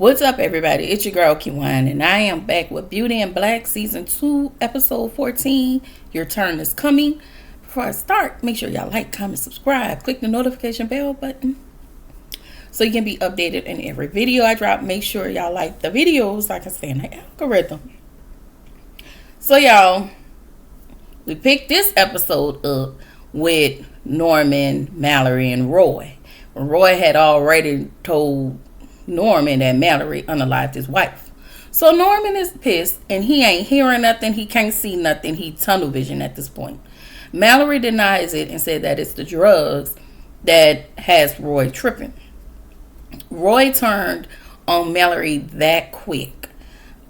What's up, everybody? It's your girl, Kiwan, and I am back with Beauty in Black Season 2, Episode 14. Your turn is coming. Before I start, make sure y'all like, comment, subscribe. Click the notification bell button so you can be updated in every video I drop. Make sure y'all like the videos so I can stay in the algorithm. So, y'all, we picked this episode up with Norman, Mallory, and Roy. Roy had already told Norman that Mallory unalived his wife. So Norman is pissed and he ain't hearing nothing. He can't see nothing. He tunnel vision at this point. Mallory denies it and said that it's the drugs that has Roy tripping. Roy turned on Mallory that quick.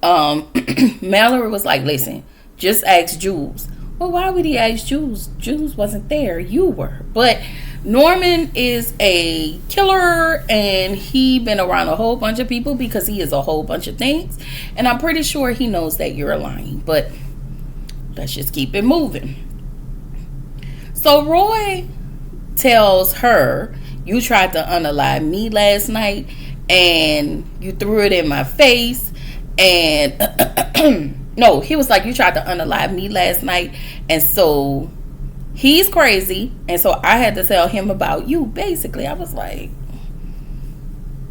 Mallory was like, listen, just ask Jules. Well, why would he ask Jules? Jules wasn't there. You were. But Norman is a killer and he been around a whole bunch of people because he is a whole bunch of things. And I'm pretty sure he knows that you're lying. But let's just keep it moving. So Roy tells her, you tried to unalive me last night and you threw it in my face. And no, he was like, you tried to unalive me last night. And so he's crazy. And so I had to tell him about you. Basically, I was like,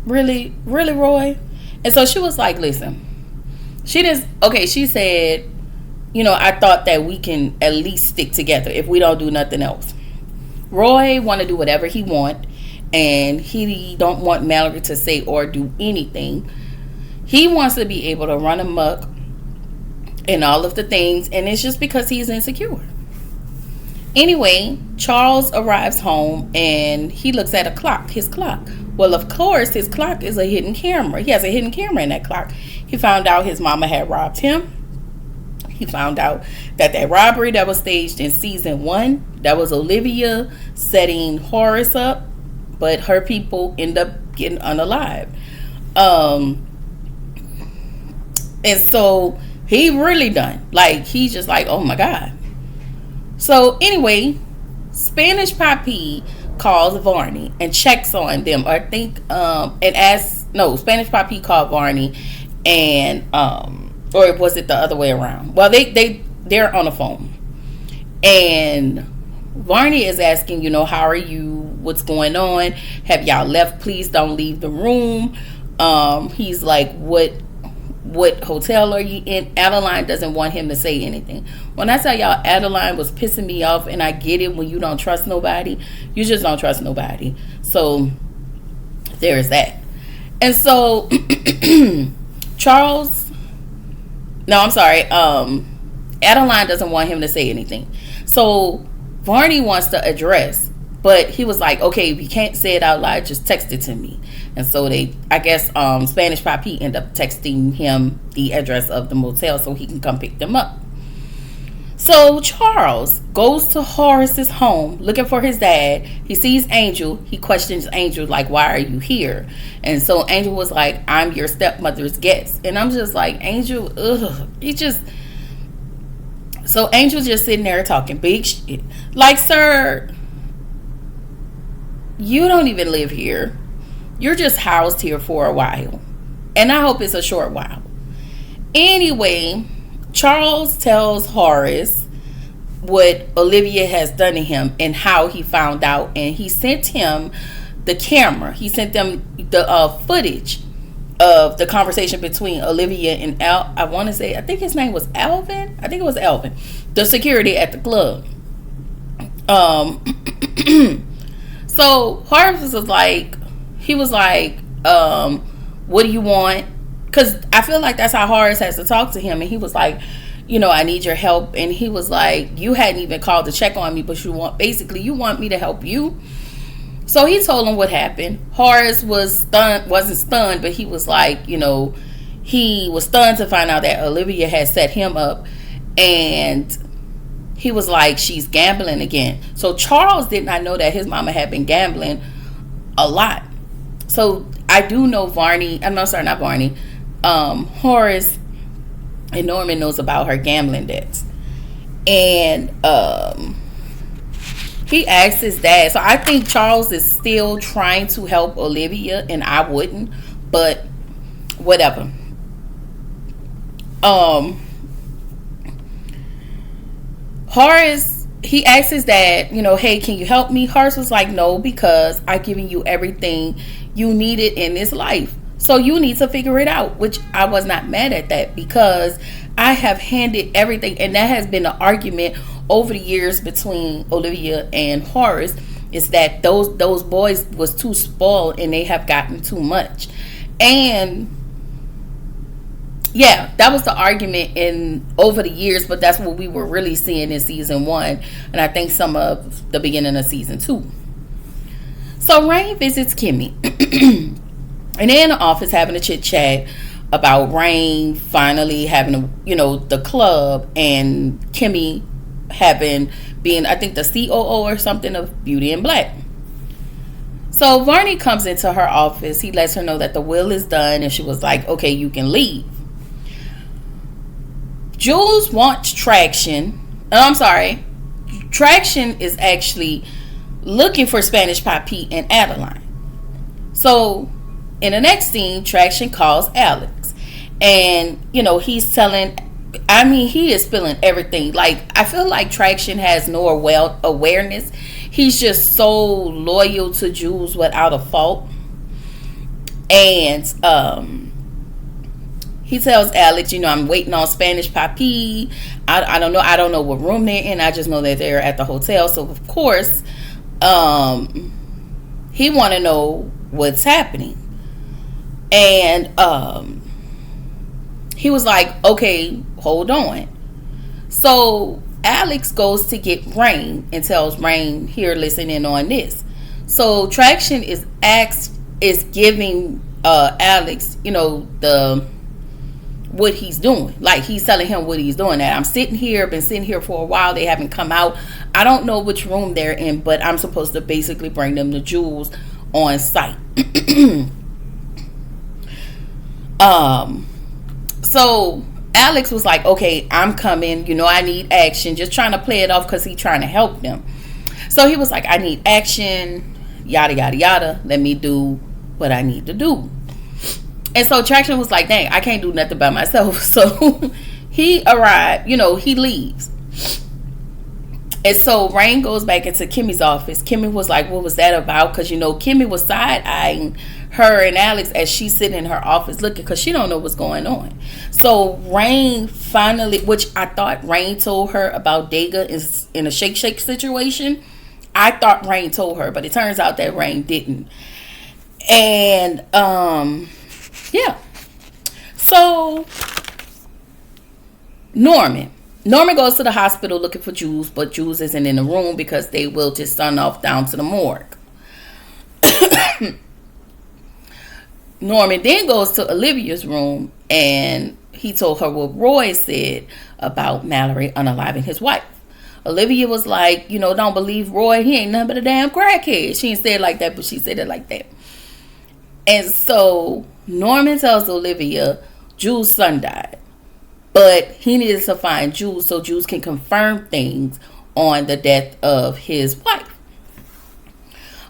really, Roy? And so she was like, listen, she said, I thought that we can at least stick together if we don't do nothing else. Roy want to do whatever he want. And he don't want Mallory to say or do anything. He wants to be able to run amok and all of the things, and it's just because he's insecure. Anyway, Charles arrives home and he looks at his clock. Well, of course, his clock is a hidden camera. He has a hidden camera in that clock. He found out his mama had robbed him. He found out that robbery that was staged in season 1, that was Olivia setting Horace up, but her people end up getting unalived. And so he really done. Like, he's just like, oh my God. So anyway, Spanish Papi calls Varney and checks on them. I think, Spanish Papi called Varney and, or was it the other way around? Well, they're on the phone. And Varney is asking, how are you? What's going on? Have y'all left? Please don't leave the room. He's like, what hotel are you in? Adeline doesn't want him to say anything. When I tell y'all Adeline was pissing me off, and I get it, when you don't trust nobody, you just don't trust nobody. So there is that. And so Adeline doesn't want him to say anything. So Varney wants to address, but he was like, okay, if you can't say it out loud, just text it to me. And so Spanish Papi end up texting him the address of the motel so he can come pick them up. So Charles goes to Horace's home looking for his dad. He sees Angel. He questions Angel, like, why are you here? And so Angel was like, I'm your stepmother's guest. And I'm just like, Angel, So Angel's just sitting there talking big shit. Like, sir, you don't even live here. You're just housed here for a while. And I hope it's a short while. Anyway, Charles tells Horace what Olivia has done to him and how he found out. And he sent him the camera. He sent them the footage of the conversation between Olivia and I think his name was Alvin. I think it was Alvin, the security at the club. So Horace was like, what do you want? Because I feel like that's how Horace has to talk to him. And he was like, I need your help. And he was like, you hadn't even called to check on me, but you want me to help you. So he told him what happened. Horace wasn't stunned, but he was like, he was stunned to find out that Olivia had set him up. And he was like, she's gambling again. So Charles did not know that his mama had been gambling a lot. So I do know Horace and Norman knows about her gambling debts. And he asked his dad. So I think Charles is still trying to help Olivia, and I wouldn't. But whatever. Horace, he asks his dad, hey, can you help me? Horace was like, no, because I've given you everything you needed in this life. So you need to figure it out, which I was not mad at that, because I have handed everything. And that has been an argument over the years between Olivia and Horace, is that those boys was too spoiled and they have gotten too much. And yeah, that was the argument in over the years, but that's what we were really seeing in season 1, and I think some of the beginning of season 2. So Rain visits Kimmy, and they're in the office having a chit chat about Rain finally having the club, and Kimmy being I think the COO or something of Beauty and Black. So Varney comes into her office. He lets her know that the will is done, and she was like, okay, you can leave. Jules wants Traction. I'm sorry. Traction is actually looking for Spanish Papi and Adeline. So in the next scene, Traction calls Alex. And, he's telling, he is spilling everything. Like, I feel like Traction has no awareness. He's just so loyal to Jules without a fault. And, he tells Alex, I'm waiting on Spanish Papi. I don't know. I don't know what room they're in. I just know that they're at the hotel. So, of course, he want to know what's happening. And he was like, okay, hold on. So, Alex goes to get Rain and tells Rain, here, listen in on this. So, Traction is giving Alex, what he's doing. Like, he's telling him what he's doing. That I'm been sitting here for a while. They haven't come out. I don't know which room they're in, but I'm supposed to basically bring them the Jules on site. So Alex was like, okay, I'm coming. I need action. Just trying to play it off because he's trying to help them. So he was like, I need action. Yada, yada, yada. Let me do what I need to do. And so Traction was like, dang, I can't do nothing by myself. So he arrived, he leaves. And so Rain goes back into Kimmy's office. Kimmy was like, what was that about? Because, Kimmy was side-eyeing her and Alex as she's sitting in her office looking, because she don't know what's going on. So Rain finally, which I thought Rain told her about Dega is in a shake situation. I thought Rain told her, but it turns out that Rain didn't. And, yeah. So Norman goes to the hospital looking for Jules, but Jules isn't in the room because they wheeled his son off down to the morgue. Norman then goes to Olivia's room, and he told her what Roy said about Mallory unaliving his wife. Olivia was like, don't believe Roy. He ain't nothing but a damn crackhead. She didn't say it like that, but she said it like that. And so Norman tells Olivia Jules' son died, but he needed to find Jules so Jules can confirm things on the death of his wife.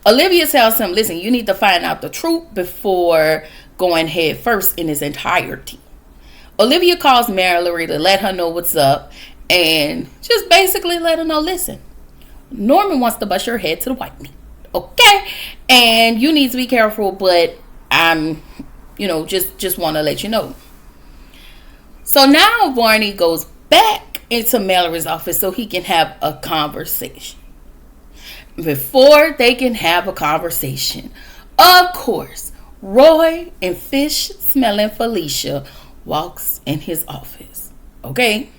Olivia tells him, listen, you need to find out the truth before going head first in its entirety. Olivia calls Mallory to let her know what's up and just basically let her know, listen, Norman wants to bust your head to the white meat. Okay? And you need to be careful, but I'm, just want to let you know. So now Varney goes back into Mallory's office so he can have a conversation. Before they can have a conversation, of course, Roy and fish-smelling Felicia walks in his office. Okay?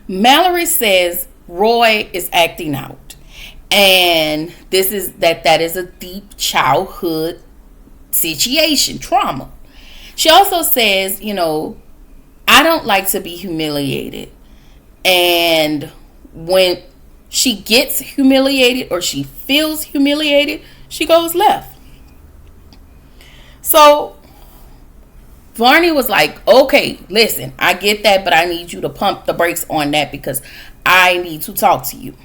Mallory says Roy is acting out. And that is a deep childhood situation, trauma. She also says, I don't like to be humiliated. And when she gets humiliated or she feels humiliated, she goes left. So Varney was like, okay, listen, I get that, but I need you to pump the brakes on that because I need to talk to you.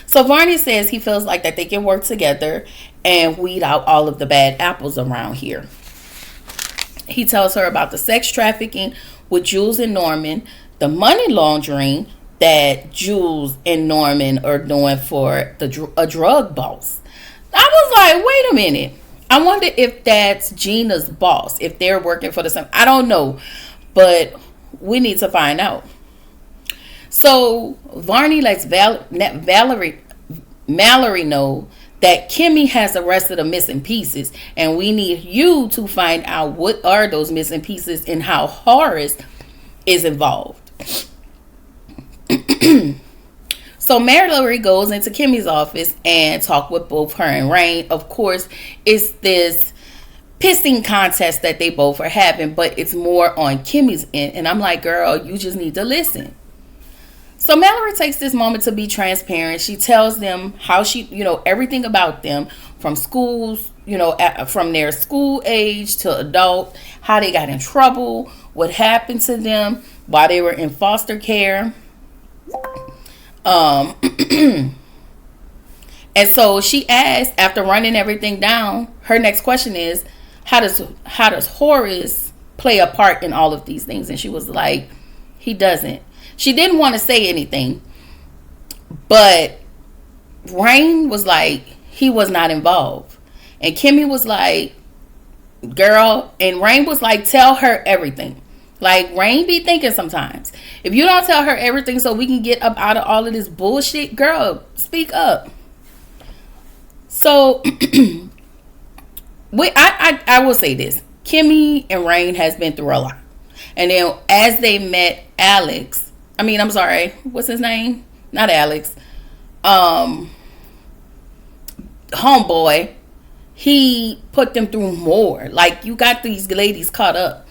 So Varney says he feels like that they can work together and weed out all of the bad apples around here. He tells her about the sex trafficking with Jules and Norman, the money laundering that Jules and Norman are doing for a drug boss. I was like, wait a minute. I wonder if that's Gina's boss, if they're working for the same. I don't know, but we need to find out. So Varney lets Mallory know that Kimmy has arrested the missing pieces, and we need you to find out what are those missing pieces and how Horace is involved. So Mallory goes into Kimmy's office and talk with both her and Rain. Of course, it's this pissing contest that they both are having, but it's more on Kimmy's end. And I'm like, girl, you just need to listen. So Mallory takes this moment to be transparent. She tells them how she, everything about them from schools, from their school age to adult, how they got in trouble, what happened to them while they were in foster care. And so she asked, after running everything down, her next question is, how does Horace play a part in all of these things? And she was like, he doesn't. She didn't want to say anything, but Rain was like, he was not involved. And Kimmy was like, girl, and Rain was like, tell her everything. Like, Rain be thinking sometimes. If you don't tell her everything so we can get up out of all of this bullshit, girl, speak up. So, I will say this. Kimmy and Rain has been through a lot. And then as they met what's his name? Not Alex. Homeboy. He put them through more. Like, you got these ladies caught up.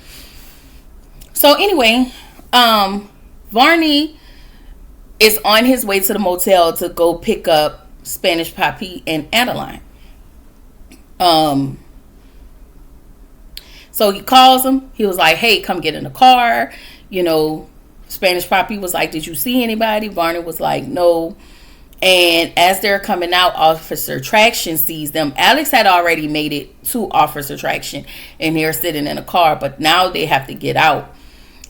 So anyway, Varney is on his way to the motel to go pick up Spanish Papi and Adeline. So he calls him. He was like, hey, come get in the car. Spanish Papi was like, did you see anybody? Varney was like, no. And as they're coming out, Officer Traction sees them. Alex had already made it to Officer Traction, and they're sitting in a car, but now they have to get out.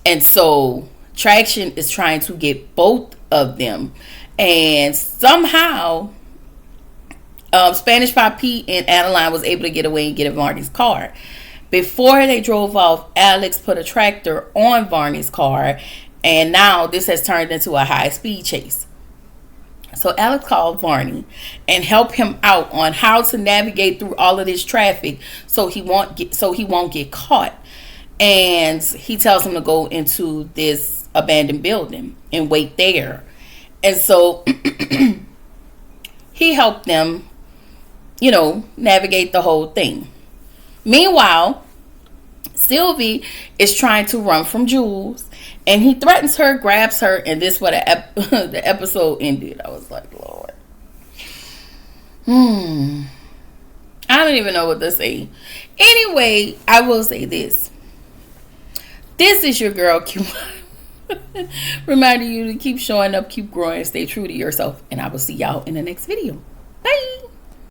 And so Traction is trying to get both of them. And somehow Spanish Papi and Adeline was able to get away and get in Varney's car. Before they drove off, Alex put a tractor on Varney's car. And now this has turned into a high-speed chase. So Alex called Varney and helped him out on how to navigate through all of this traffic so he won't get caught. And he tells him to go into this abandoned building and wait there. And so he helped them, navigate the whole thing. Meanwhile, Sylvie is trying to run from Jules, and he threatens her, grabs her, and this is where the episode ended. I was like, Lord. I don't even know what to say. Anyway, I will say this. This is your girl, Q. Reminding you to keep showing up, keep growing, stay true to yourself. And I will see y'all in the next video. Bye.